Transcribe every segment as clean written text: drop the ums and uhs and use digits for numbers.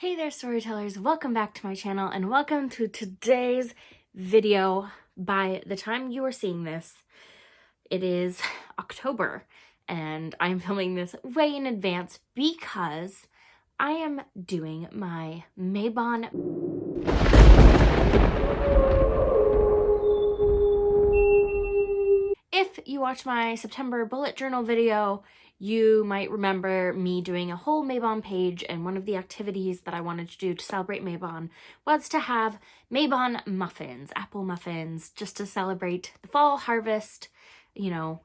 Hey there, storytellers. Welcome back to my channel and welcome to today's video. By the time you are seeing this, it is October and I'm filming this way in advance because I am doing my Mabon If you watch my September bullet journal video, you might remember me doing a whole Mabon page, and one of the activities that I wanted to do to celebrate Mabon was to have Mabon muffins, apple muffins, just to celebrate the fall harvest, you know,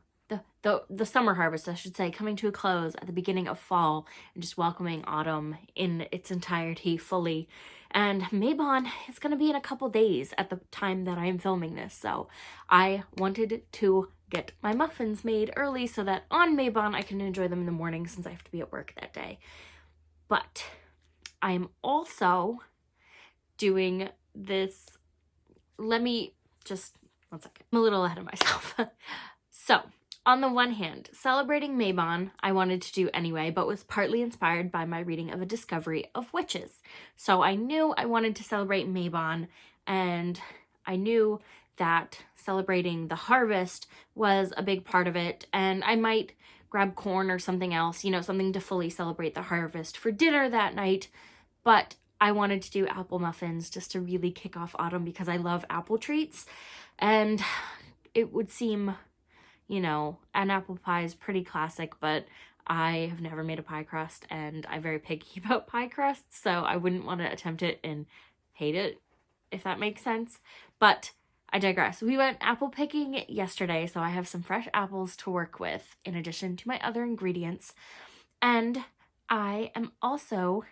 the summer harvest, I should say, coming to a close at the beginning of fall and just welcoming autumn in its entirety fully. And Mabon is going to be in a couple days at the time that I'm filming this, so I wanted to get my muffins made early so that on Mabon I can enjoy them in the morning since I have to be at work that day. But I am also doing this, let me just, one second, I'm a little ahead of myself. So, on the one hand, celebrating Mabon I wanted to do anyway, but was partly inspired by my reading of A Discovery of Witches. So I knew I wanted to celebrate Mabon, and I knew that celebrating the harvest was a big part of it, and I might grab corn or something else, you know, something to fully celebrate the harvest for dinner that night, but I wanted to do apple muffins just to really kick off autumn because I love apple treats, and it would seem, you know, an apple pie is pretty classic, but I have never made a pie crust and I'm very picky about pie crusts, so I wouldn't want to attempt it and hate it, if that makes sense. But I digress. We went apple picking yesterday, so I have some fresh apples to work with in addition to my other ingredients. And I am also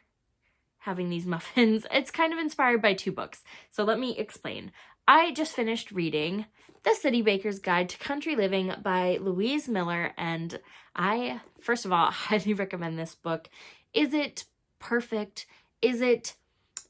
having these muffins. It's kind of inspired by two books, so let me explain. I just finished reading The City Baker's Guide to Country Living by Louise Miller, and I, first of all, highly recommend this book. Is it perfect? Is it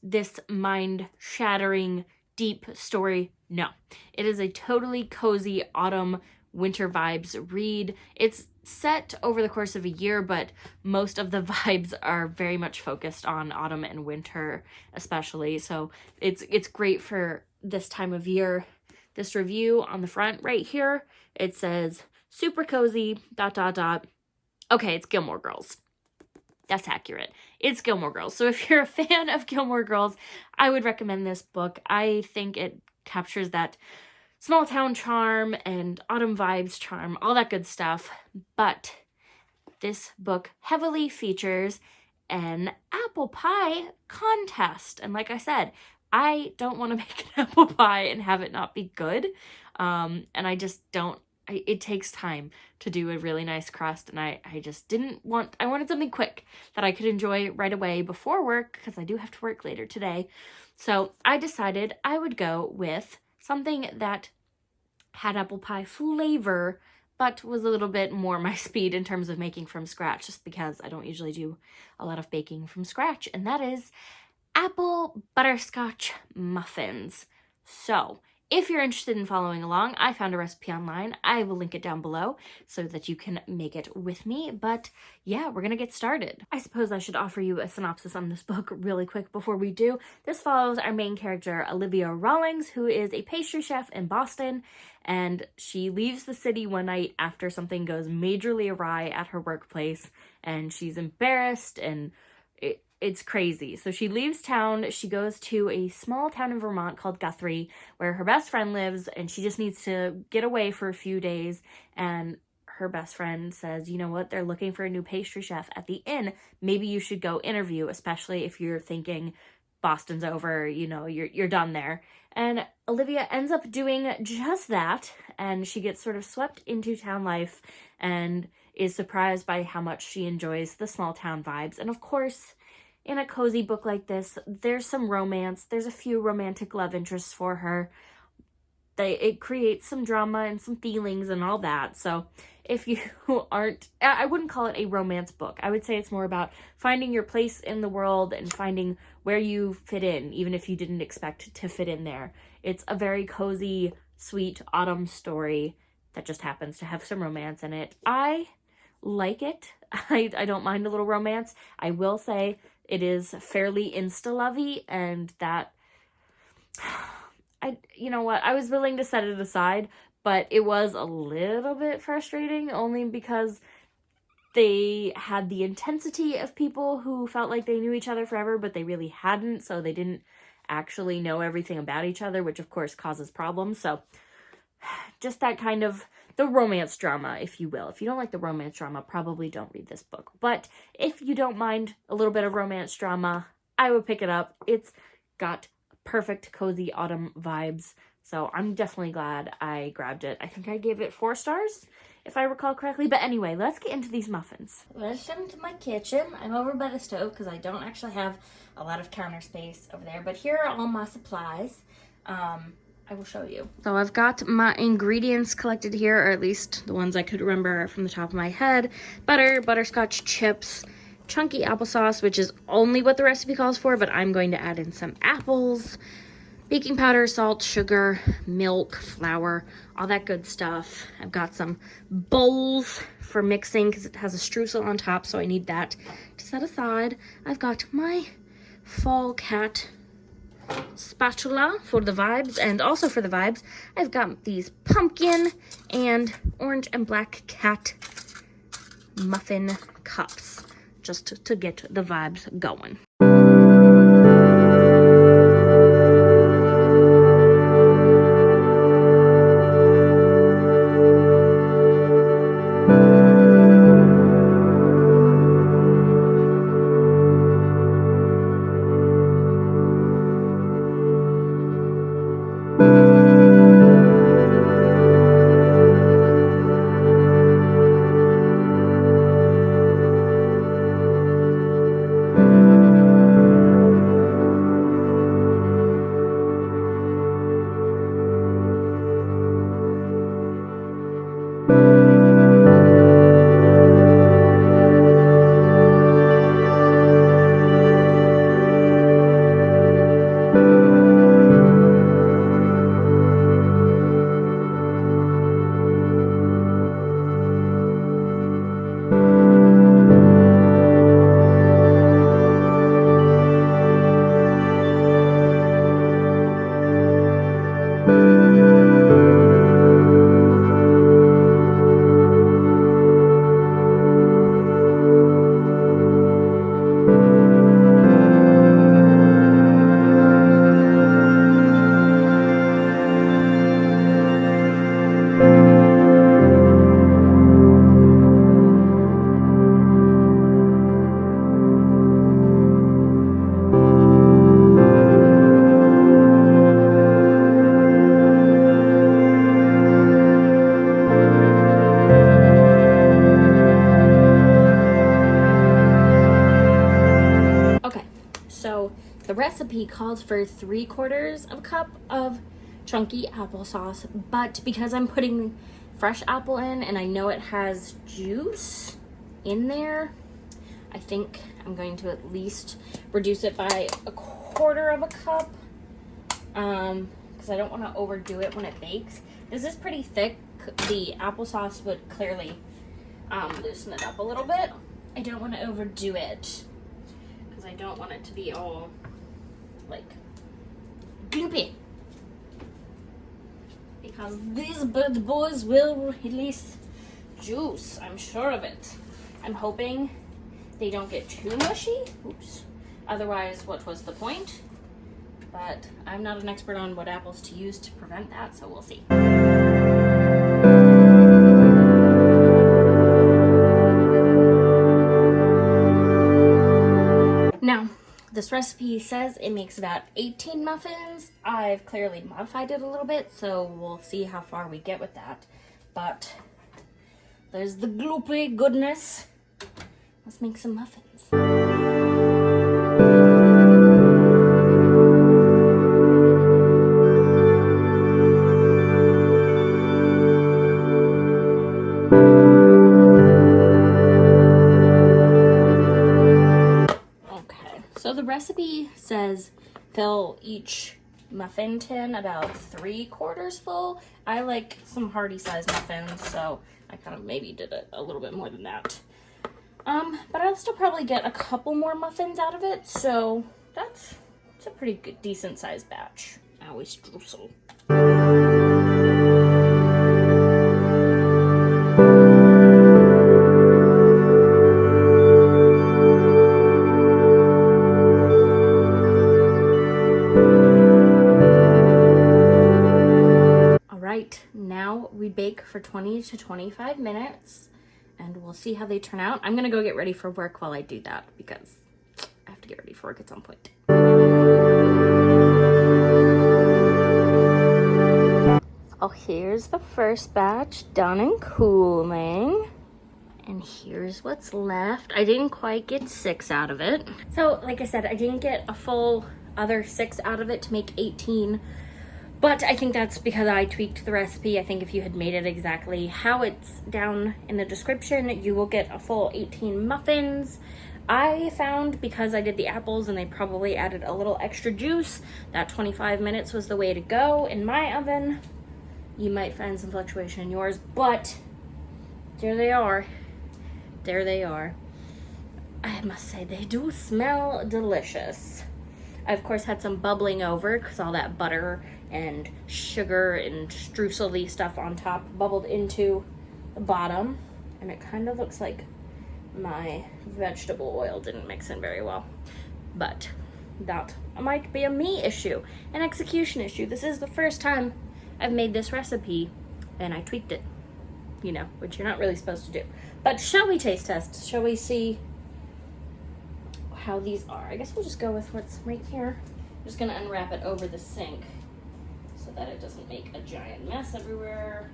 this mind-shattering, deep story? No. It is a totally cozy autumn winter vibes read. It's set over the course of a year, but most of the vibes are very much focused on autumn and winter especially, so it's great for this time of year. This review on the front right here, it says super cozy ... Okay, it's Gilmore Girls. That's accurate. It's Gilmore Girls. So if you're a fan of Gilmore Girls, I would recommend this book. I think it captures that small town charm and autumn vibes charm, all that good stuff. But this book heavily features an apple pie contest. And like I said, I don't want to make an apple pie and have it not be good. And I just don't, it takes time to do a really nice crust, and I just didn't want, I wanted something quick that I could enjoy right away before work, because I do have to work later today. So I decided I would go with something that had apple pie flavor, but was a little bit more my speed in terms of making from scratch, just because I don't usually do a lot of baking from scratch, and that is apple butterscotch muffins. So if you're interested in following along, I found a recipe online. I will link it down below so that you can make it with me. But yeah, we're gonna get started. I suppose I should offer you a synopsis on this book really quick before we do. This follows our main character, Olivia Rawlings, who is a pastry chef in Boston, and she leaves the city one night after something goes majorly awry at her workplace, and she's embarrassed and it's crazy. So she leaves town, she goes to a small town in Vermont called Guthrie, where her best friend lives, and she just needs to get away for a few days. And her best friend says, you know what, they're looking for a new pastry chef at the inn. Maybe you should go interview, especially if you're thinking Boston's over, you know, you're done there. And Olivia ends up doing just that, and she gets sort of swept into town life and is surprised by how much she enjoys the small town vibes. And of course, in a cozy book like this, there's some romance. There's a few romantic love interests for her. It creates some drama and some feelings and all that. So if you aren't, I wouldn't call it a romance book. I would say it's more about finding your place in the world and finding where you fit in, even if you didn't expect to fit in there. It's a very cozy, sweet autumn story that just happens to have some romance in it. I like it. I don't mind a little romance. I will say It is fairly insta-lovey, and that, you know what, I was willing to set it aside, but it was a little bit frustrating, only because they had the intensity of people who felt like they knew each other forever, but they really hadn't, so they didn't actually know everything about each other, which of course causes problems. So just that kind of the romance drama, if you will. If you don't like the romance drama, probably don't read this book. But if you don't mind a little bit of romance drama, I would pick it up. It's got perfect cozy autumn vibes. So I'm definitely glad I grabbed it. I think I gave it 4 stars, if I recall correctly. But anyway, let's get into these muffins. Let's come to my kitchen. I'm over by the stove because I don't actually have a lot of counter space over there. But here are all my supplies. I will show you. So I've got my ingredients collected here, or at least the ones I could remember from the top of my head. Butter, butterscotch chips, chunky applesauce, which is only what the recipe calls for, but I'm going to add in some apples, baking powder, salt, sugar, milk, flour, all that good stuff. I've got some bowls for mixing because it has a streusel on top, so I need that to set aside. I've got my fall cat spatula for the vibes, and also for the vibes, I've got these pumpkin and orange and black cat muffin cups, just to get the vibes going. The recipe calls for 3/4 of a cup of chunky applesauce, but because I'm putting fresh apple in and I know it has juice in there, I think I'm going to at least reduce it by 1/4 of a cup, because I don't want to overdo it when it bakes. This is pretty thick. The applesauce would clearly loosen it up a little bit. I don't want to overdo it because I don't want it to be all like gloopy, because these bad boys will release juice, I'm sure of it. I'm hoping they don't get too mushy. Oops. Otherwise, what was the point? But I'm not an expert on what apples to use to prevent that, so we'll see. Now, this recipe says it makes about 18 muffins. I've clearly modified it a little bit, so we'll see how far we get with that. But there's the gloopy goodness. Let's make some muffins. So the recipe says fill each muffin tin about 3/4 full. I like some hearty size muffins, so I kind of maybe did it a little bit more than that. But I'll still probably get a couple more muffins out of it, so it's a pretty good, decent sized batch. I always streusel. Now we bake for 20 to 25 minutes and we'll see how they turn out. I'm gonna go get ready for work while I do that because I have to get ready for work at some point. Oh, here's the first batch done and cooling. And here's what's left. I didn't quite get 6 out of it. So like I said, I didn't get a full other 6 out of it to make 18. But I think that's because I tweaked the recipe. I think if you had made it exactly how it's down in the description, you will get a full 18 muffins. I found, because I did the apples and they probably added a little extra juice, that 25 minutes was the way to go in my oven. You might find some fluctuation in yours, but there they are. There they are. I must say, they do smell delicious. I, of course, had some bubbling over because all that butter and sugar and streusel-y stuff on top bubbled into the bottom. And it kind of looks like my vegetable oil didn't mix in very well. But that might be a me issue, an execution issue. This is the first time I've made this recipe and I tweaked it, you know, which you're not really supposed to do. But shall we taste test? Shall we see how these are? I guess we'll just go with what's right here. I'm just gonna unwrap it over the sink so that it doesn't make a giant mess everywhere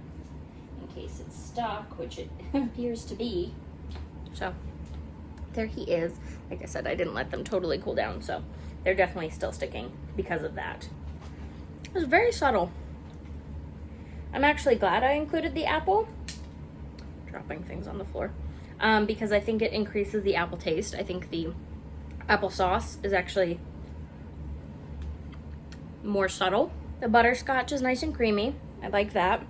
in case it's stuck, which it appears to be. So there he is. Like I said, I didn't let them totally cool down, so they're definitely still sticking because of that. It was very subtle. I'm actually glad I included the apple. Dropping things on the floor. Because I think it increases the apple taste. I think the applesauce is actually more subtle. The butterscotch is nice and creamy. I like that.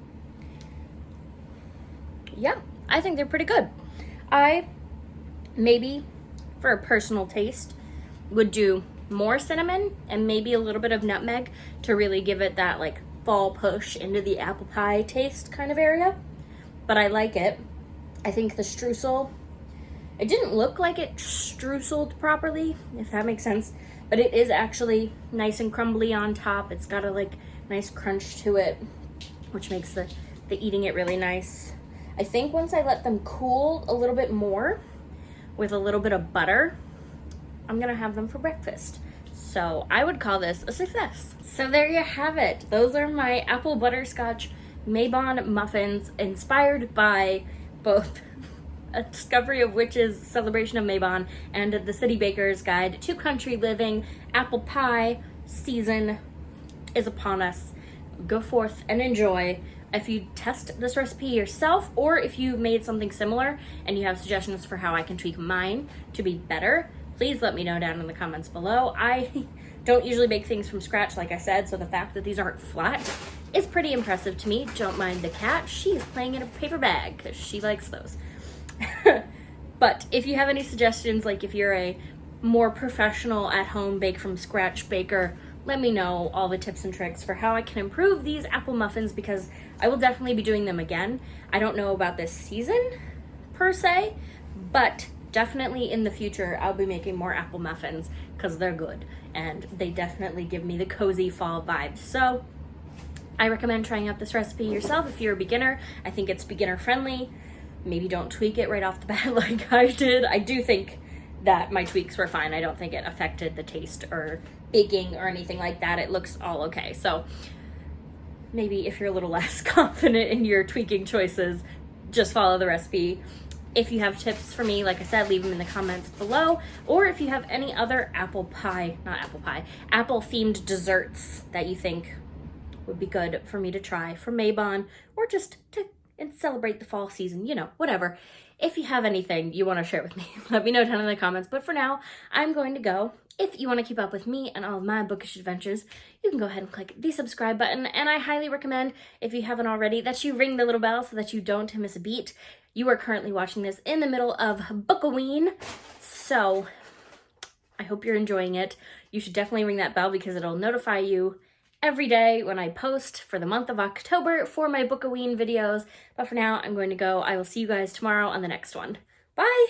Yeah, I think they're pretty good. I maybe, for a personal taste, would do more cinnamon and maybe a little bit of nutmeg to really give it that like fall push into the apple pie taste kind of area. But I like it. I think the streusel, it didn't look like it streuseled properly, if that makes sense, but it is actually nice and crumbly on top. It's got a like nice crunch to it, which makes the eating it really nice. I think once I let them cool a little bit more with a little bit of butter, I'm gonna have them for breakfast. So I would call this a success. So there you have it. Those are my apple butterscotch Mabon muffins inspired by both A Discovery of Witches, Celebration of Mabon, and The City Baker's Guide to Country Living. Apple pie season is upon us. Go forth and enjoy. If you test this recipe yourself, or if you've made something similar and you have suggestions for how I can tweak mine to be better, please let me know down in the comments below. I don't usually bake things from scratch, like I said, so the fact that these aren't flat is pretty impressive to me. Don't mind the cat. She is playing in a paper bag because she likes those. But if you have any suggestions, like if you're a more professional at-home bake from scratch baker, let me know all the tips and tricks for how I can improve these apple muffins, because I will definitely be doing them again. I don't know about this season per se, but definitely in the future I'll be making more apple muffins because they're good and they definitely give me the cozy fall vibes. So I recommend trying out this recipe yourself if you're a beginner. I think it's beginner friendly. Maybe don't tweak it right off the bat like I did. I do think that my tweaks were fine. I don't think it affected the taste or baking or anything like that. It looks all okay. So maybe if you're a little less confident in your tweaking choices, just follow the recipe. If you have tips for me, like I said, leave them in the comments below. Or if you have any other apple themed desserts that you think would be good for me to try for Mabon, or just to celebrate the fall season, you know, whatever. If you have anything you want to share with me, let me know down in the comments. But for now, I'm going to go if you want to keep up with me and all of my bookish adventures, you can go ahead and click the subscribe button, and I highly recommend, if you haven't already, that you ring the little bell so that you don't miss a beat. You are currently watching this in the middle of Bookoween, so I hope you're enjoying it. You should definitely ring that bell because it'll notify you every day when I post for the month of October for my Bookoween videos. But for now, I'm going to go. I will see you guys tomorrow on the next one. Bye!